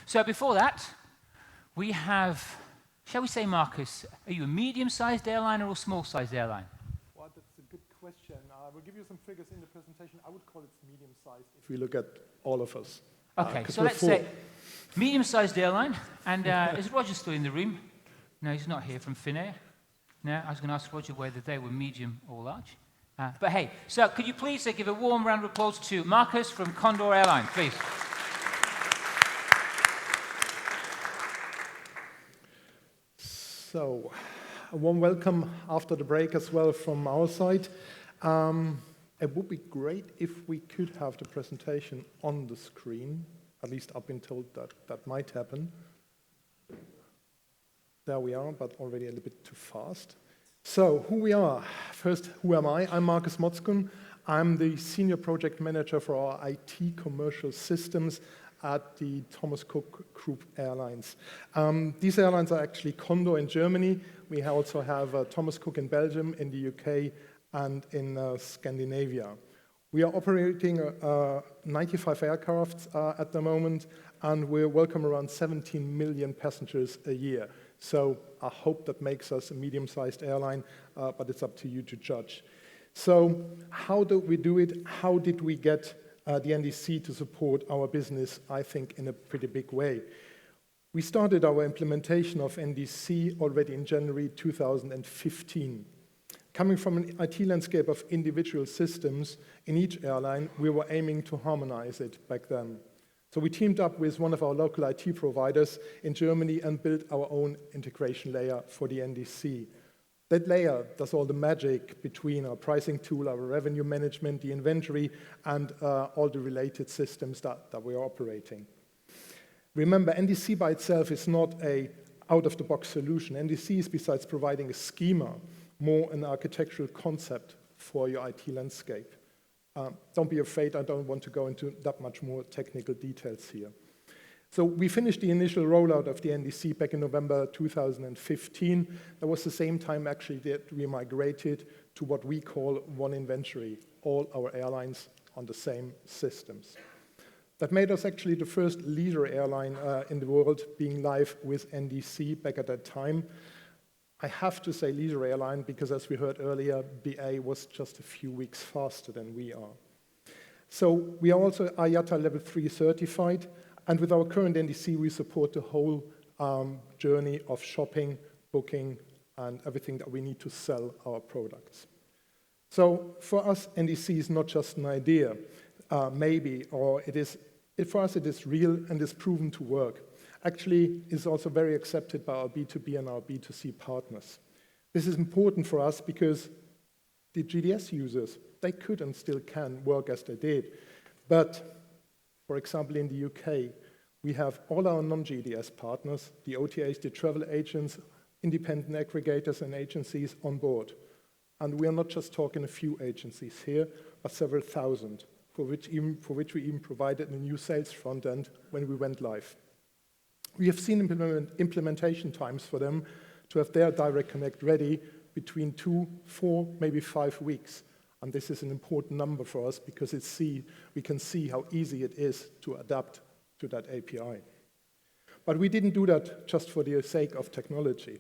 So before that, we have, shall we say, Marcus, are you a medium-sized airline or a small-sized airline? Well, that's a good question. I will give you some figures in the presentation. I would call it medium-sized if we look at all of us. Okay, so let's say medium-sized airline. And is Roger still in the room? No, he's not here, from Finnair. No, I was going to ask Roger whether they were medium or large. But hey, so could you please give a warm round of applause to Marcus from Condor Airline, please. So, a warm welcome after the break as well from our side. It would be great if we could have the presentation on the screen. At least I've been told that that might happen. There we are, but already a little bit too fast. So, who we are. First, who am I? I'm Marcus Motzkuhn. I'm the Senior Project Manager for our IT commercial systems at the Thomas Cook Group Airlines. These airlines are actually Condor in Germany. We also have Thomas Cook in Belgium, in the UK, and in Scandinavia. We are operating 95 aircrafts at the moment, and we welcome around 17 million passengers a year. So I hope that makes us a medium-sized airline, but it's up to you to judge. So how do we do it? How did we get the NDC to support our business, I think, in a pretty big way? We started our implementation of NDC already in January 2015. Coming from an IT landscape of individual systems in each airline, we were aiming to harmonize it back then. So we teamed up with one of our local IT providers in Germany and built our own integration layer for the NDC. That layer does all the magic between our pricing tool, our revenue management, the inventory, and all the related systems that we are operating. Remember, NDC by itself is not an out-of-the-box solution. NDC is, besides providing a schema, more an architectural concept for your IT landscape. Don't be afraid, I don't want to go into that much more technical details here. So we finished the initial rollout of the NDC back in November 2015. That was the same time actually that we migrated to what we call one inventory, all our airlines on the same systems. That made us actually the first leisure airline in the world being live with NDC back at that time. I have to say leisure airline because, as we heard earlier, BA was just a few weeks faster than we are. So we are also IATA Level 3 certified, and with our current NDC, we support the whole journey of shopping, booking, and everything that we need to sell our products. So for us, NDC is not just an idea, maybe, or for us it is real and is proven to work. Actually, it's also very accepted by our B2B and our B2C partners. This is important for us because the GDS users, they could and still can work as they did. But, for example, in the UK, we have all our non-GDS partners, the OTAs, the travel agents, independent aggregators and agencies on board. And we are not just talking a few agencies here, but several thousand, for which we even provided a new sales front end when we went live. We have seen implementation times for them to have their direct connect ready between 2, 4, maybe 5 weeks. And this is an important number for us because we can see how easy it is to adapt to that API. But we didn't do that just for the sake of technology.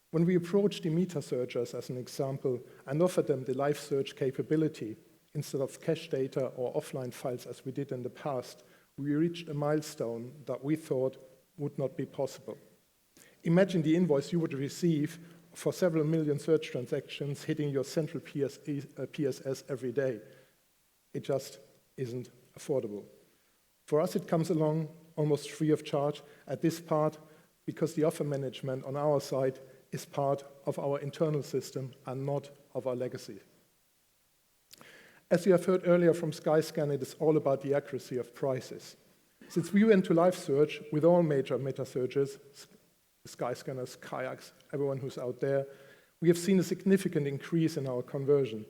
When we approached the meta searchers, as an example, and offered them the live search capability, instead of cache data or offline files as we did in the past, we reached a milestone that we thought would not be possible. Imagine the invoice you would receive for several million search transactions hitting your central PSS every day. It just isn't affordable. For us, it comes along almost free of charge at this part because the offer management on our side is part of our internal system and not of our legacy. As you have heard earlier from Skyscanner, it is all about the accuracy of prices. Since we went to live search with all major meta searches, Skyscanners, Kayaks, everyone who's out there, we have seen a significant increase in our conversion.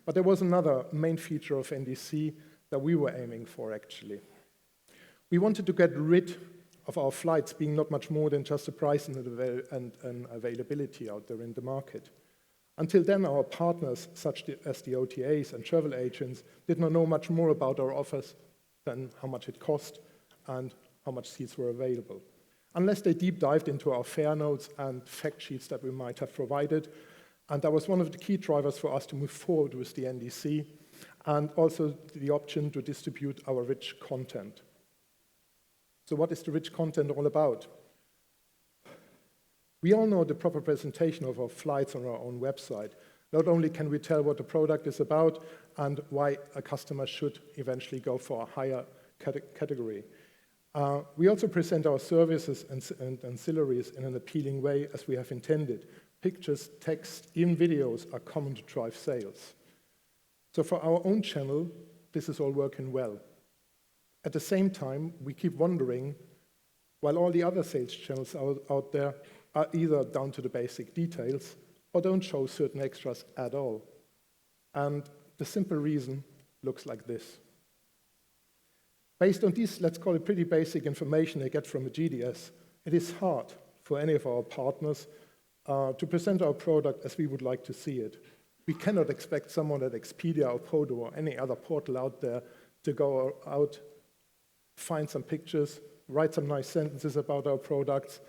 But there was another main feature of NDC that we were aiming for, actually. We wanted to get rid of our flights being not much more than just a price and availability out there in the market. Until then, our partners, such as the OTAs and travel agents, did not know much more about our offers than how much it cost and how much seats were available. Unless they deep dived into our fare notes and fact sheets that we might have provided. And that was one of the key drivers for us to move forward with the NDC, and also the option to distribute our rich content. So what is the rich content all about? We all know the proper presentation of our flights on our own website. Not only can we tell what the product is about and why a customer should eventually go for a higher category. We also present our services and ancillaries in an appealing way as we have intended. Pictures, text, even videos are common to drive sales. So for our own channel, this is all working well. At the same time, we keep wondering, while all the other sales channels out there are either down to the basic details or don't show certain extras at all. And the simple reason looks like this. Based on this, let's call it pretty basic information they get from a GDS, it is hard for any of our partners to present our product as we would like to see it. We cannot expect someone at Expedia or Podo or any other portal out there to go out, find some pictures, write some nice sentences about our products,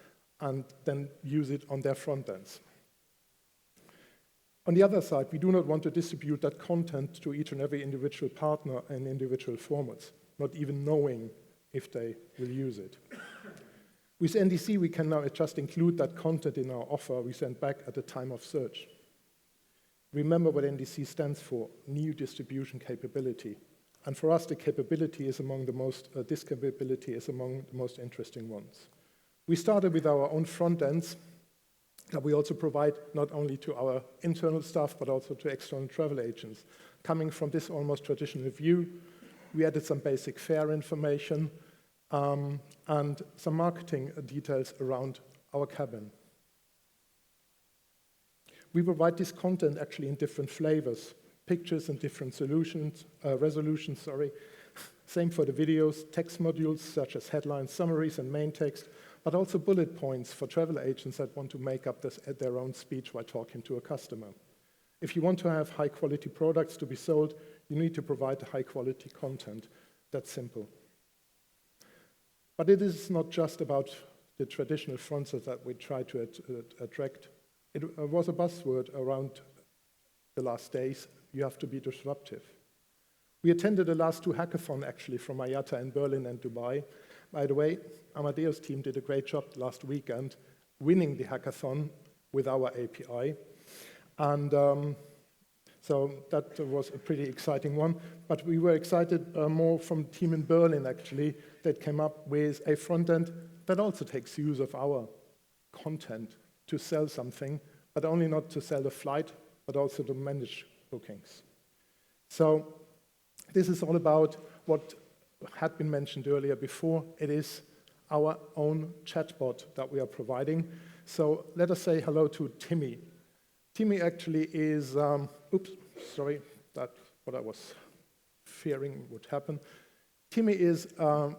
and then use it on their front ends. On the other side, we do not want to distribute that content to each and every individual partner in individual formats, not even knowing if they will use it. With NDC, we can now just include that content in our offer we send back at the time of search. Remember what NDC stands for, new distribution capability. And for us, the capability is among the most, this capability is among the most interesting ones. We started with our own front ends that we also provide not only to our internal staff, but also to external travel agents. Coming from this almost traditional view, we added some basic fare information and some marketing details around our cabin. We provide this content actually in different flavors, pictures and different resolutions. Same for the videos, text modules such as headlines, summaries, and main text, but also bullet points for travel agents that want to make up their own speech while talking to a customer. If you want to have high-quality products to be sold, you need to provide high-quality content. That's simple. But it is not just about the traditional fronts that we try to attract. It was a buzzword around the last days. You have to be disruptive. We attended the last two hackathons, actually, from IATA in Berlin and Dubai. By the way, Amadeus team did a great job last weekend winning the hackathon with our API. And so that was a pretty exciting one. But we were excited more from the team in Berlin, actually, that came up with a front end that also takes use of our content to sell something, but only not to sell a flight, but also to manage bookings. So this is all about what had been mentioned earlier before. It is our own chatbot that we are providing. So let us say hello to Timmy. Timmy actually is, that's what I was fearing would happen. Timmy is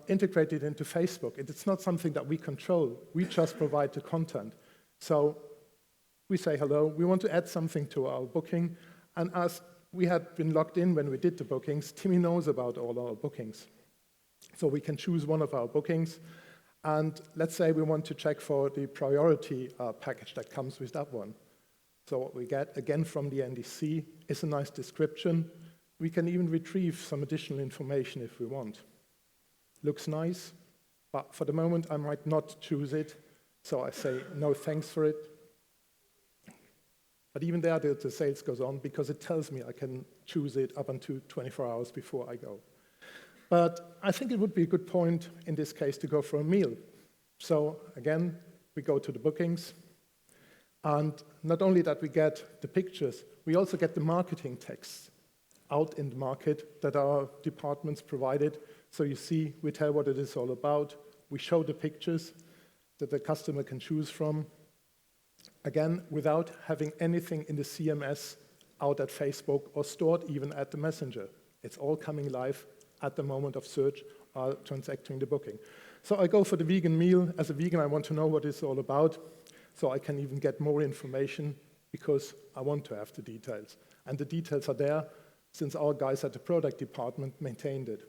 integrated into Facebook. It's not something that we control. We just provide the content. So we say hello. We want to add something to our booking. And as we had been logged in when we did the bookings, Timmy knows about all our bookings. So we can choose one of our bookings. And let's say we want to check for the priority package that comes with that one. So what we get, again, from the NDC is a nice description. We can even retrieve some additional information if we want. Looks nice, but for the moment, I might not choose it. So I say, no thanks for it. But even there, the sales goes on because it tells me I can choose it up until 24 hours before I go. But I think it would be a good point in this case to go for a meal. So again, we go to the bookings. And not only that we get the pictures, we also get the marketing texts out in the market that our departments provided. So you see, we tell what it is all about. We show the pictures that the customer can choose from. Again, without having anything in the CMS out at Facebook or stored even at the messenger. It's all coming live at the moment of search or transacting the booking. So I go for the vegan meal. As a vegan, I want to know what it's all about, so I can even get more information because I want to have the details. And the details are there since our guys at the product department maintained it.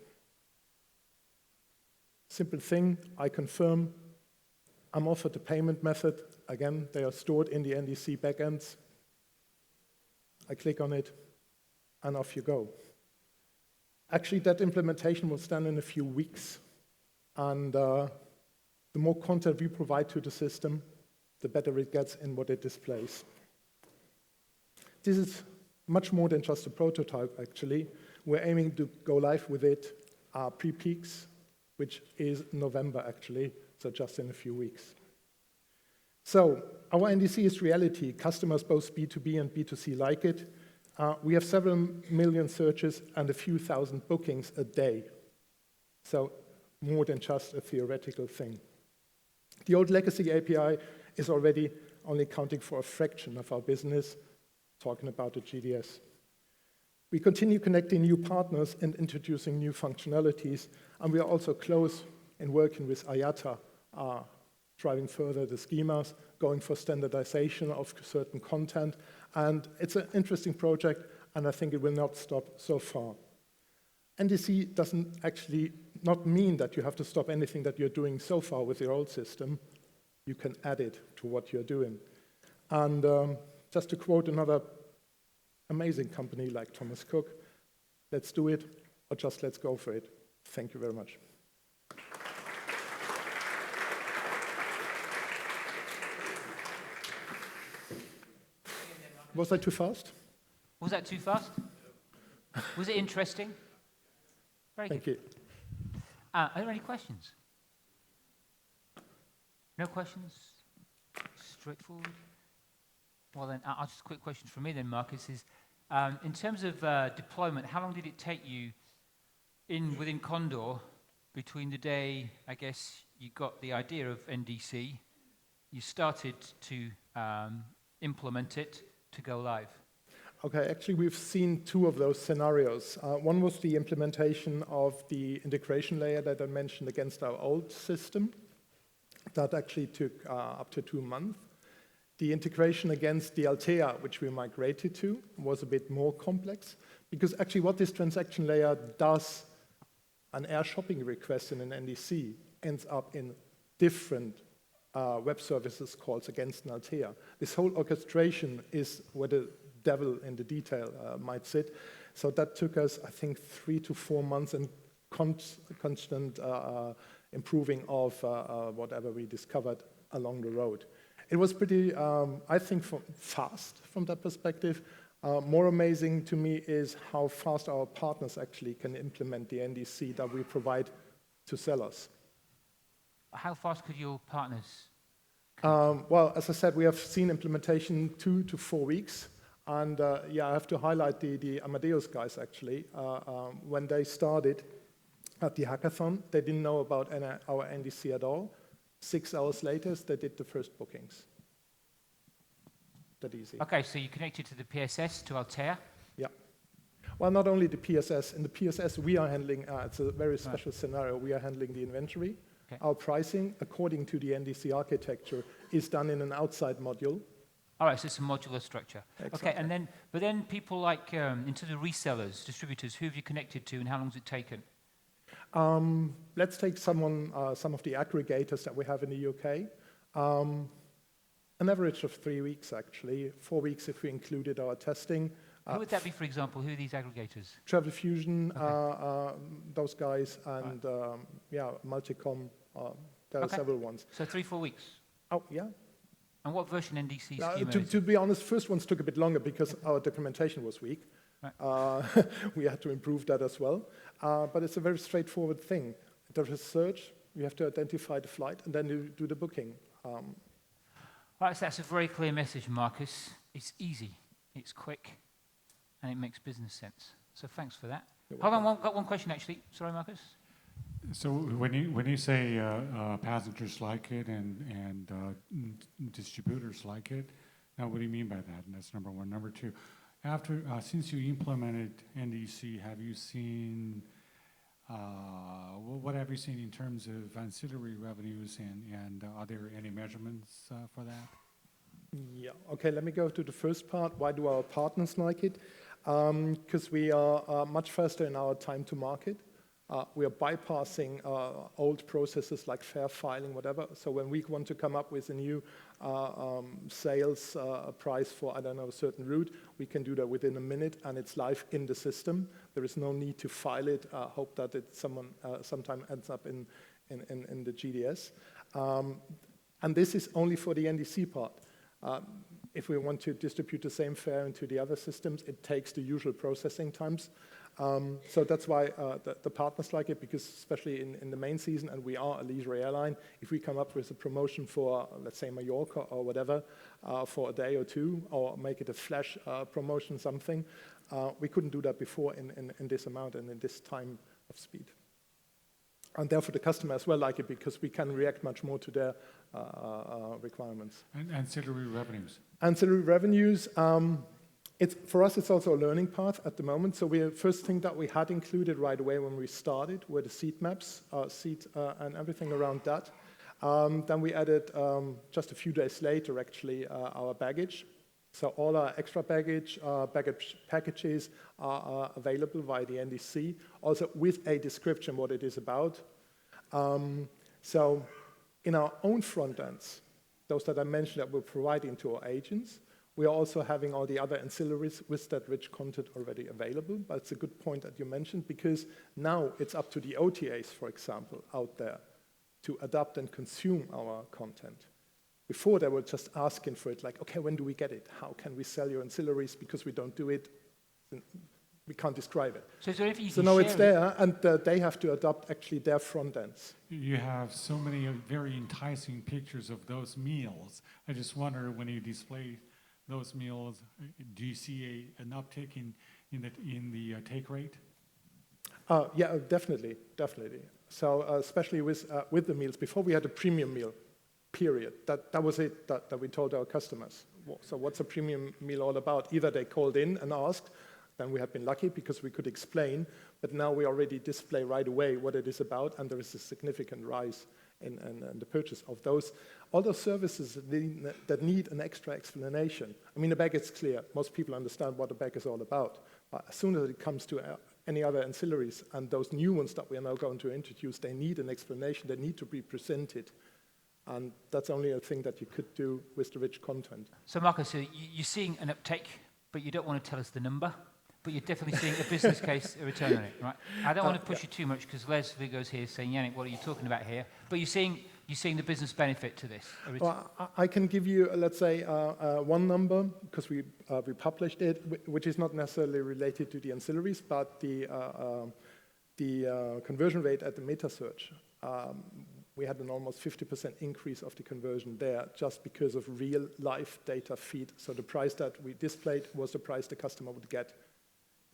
Simple thing, I confirm, I'm offered the payment method. Again, they are stored in the NDC backends. I click on it, and off you go. Actually, that implementation was done in a few weeks, and the more content we provide to the system, the better it gets in what it displays. This is much more than just a prototype, actually. We're aiming to go live with it pre-peaks, which is November, actually, so just in a few weeks. So our NDC is reality. Customers, both B2B and B2C, like it. We have several million searches and a few thousand bookings a day. So more than just a theoretical thing. The old legacy API is already only accounting for a fraction of our business, talking about the GDS. We continue connecting new partners and introducing new functionalities, and we are also close in working with IATA, driving further the schemas, going for standardization of certain content, and it's an interesting project, and I think it will not stop so far. NDC doesn't actually not mean that you have to stop anything that you're doing so far with your old system. You can add it to what you're doing. And just to quote another amazing company like Thomas Cook, let's do it, or just let's go for it. Thank you very much. Was I too fast? Was that too fast? Was it interesting? Very Thank good. you. Are there any questions? No questions? Straightforward? Well then, just a quick question from me then, Marcus, is in terms of deployment, how long did it take you within Condor between the day, I guess, you got the idea of NDC, you started to implement it, to go live? Okay, actually we've seen two of those scenarios. One was the implementation of the integration layer that I mentioned against our old system. That actually took up to 2 months. The integration against the Altea, which we migrated to, was a bit more complex, because actually what this transaction layer does, an air shopping request in an NDC ends up in different web services calls against an Altea. This whole orchestration is where the devil in the detail might sit. So that took us, I think, 3 to 4 months and constant improving of whatever we discovered along the road. It was pretty, I think, fast from that perspective. More amazing to me is how fast our partners actually can implement the NDC that we provide to sellers. How fast could your partners? Well, as I said, we have seen implementation 2 to 4 weeks. And yeah, I have to highlight the Amadeus guys, actually. When they started at the hackathon, they didn't know about our NDC at all. 6 hours later, they did the first bookings. That easy. Okay, so you connected to the PSS, to Altea? Yeah. Well, not only the PSS. In the PSS, we are handling, it's a very special scenario. We are handling the inventory. Okay. Our pricing, according to the NDC architecture, is done in an outside module. All right, so it's a modular structure. Exactly. Okay, and then, but then people like, into the resellers, distributors, who have you connected to and how long has it taken? Let's take some of the aggregators that we have in the UK. An average of 3 weeks, actually. 4 weeks if we included our testing. Who would that be, for example? Who are these aggregators? Travel Fusion, those guys, and yeah, Multicom. There are several ones. So 3, 4 weeks? Oh, yeah. And what version NDC schema is it? To be honest, first ones took a bit longer because our documentation was weak. Right. We had to improve that as well. But it's a very straightforward thing. There is a search, you have to identify the flight, and then you do the booking. Right, so that's a very clear message, Marcus. It's easy, it's quick, and it makes business sense. So thanks for that. Hold on, got one question actually. Sorry, Marcus. So when you say passengers like it and distributors like it, now what do you mean by that? And that's number one. Number two, after since you implemented NDC, have you seen what have you seen in terms of ancillary revenues and are there any measurements for that? Yeah. Okay. Let me go to the first part. Why do our partners like it? Because we are much faster in our time to market. We are bypassing old processes like fair filing, whatever. So when we want to come up with a new sales price for, I don't know, a certain route, we can do that within a minute, and it's live in the system. There is no need to file it, hope that it sometime ends up in the GDS. And this is only for the NDC part. If we want to distribute the same fare into the other systems, it takes the usual processing times. So that's why the partners like it, because especially in the main season, and we are a leisure airline, if we come up with a promotion for, let's say, Mallorca or whatever, for a day or two, or make it a flash promotion, something, we couldn't do that before in this amount and in this time of speed. And therefore, the customer as well like it, because we can react much more to their requirements. And ancillary revenues. Ancillary revenues, for us, it's also a learning path at the moment. So the first thing that we had included right away when we started were the seat maps, and everything around that. Then we added, just a few days later, actually, our baggage. So all our extra baggage packages are available via the NDC, also with a description what it is about. So in our own front ends, those that I mentioned that we're providing to our agents, we are also having all the other ancillaries with that rich content already available. But it's a good point that you mentioned, because now it's up to the OTAs, for example, out there to adapt and consume our content. Before, they were just asking for it, like, okay, when do we get it? How can we sell your ancillaries? Because we don't do it, we can't describe it. So is there anything you So can now share it's there, and they have to adopt actually their front ends. You have so many very enticing pictures of those meals. I just wonder, when you display those meals, do you see an uptick in the take rate? Yeah, definitely. So especially with the meals. Before, we had a premium meal, period. That was it that we told our customers. So what's a premium meal all about? Either they called in and asked, then we have been lucky because we could explain, but now we already display right away what it is about, and there is a significant rise in the purchase of those. All those services that need an extra explanation. I mean, the bag is clear. Most people understand what the bag is all about. But as soon as it comes to any other ancillaries, and those new ones that we are now going to introduce, they need an explanation. They need to be presented. And that's only a thing that you could do with the rich content. So Marcus, so you're seeing an uptake, but you don't want to tell us the number, but you're definitely seeing a business case, a return on it, right? I don't want to push you too much, because Les Vigo's here saying, Yannick, what are you talking about here? But you're seeing the business benefit to this. Well, I can give you, let's say, one number, because we published it, which is not necessarily related to the ancillaries, but the conversion rate at the meta search. We had an almost 50% increase of the conversion there, just because of real life data feed. So the price that we displayed was the price the customer would get.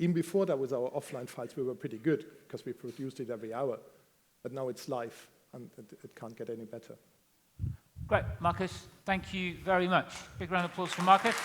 Even before that, with our offline files, we were pretty good, because we produced it every hour. But now it's live, and it can't get any better. Great, Marcus, thank you very much. Big round of applause for Marcus.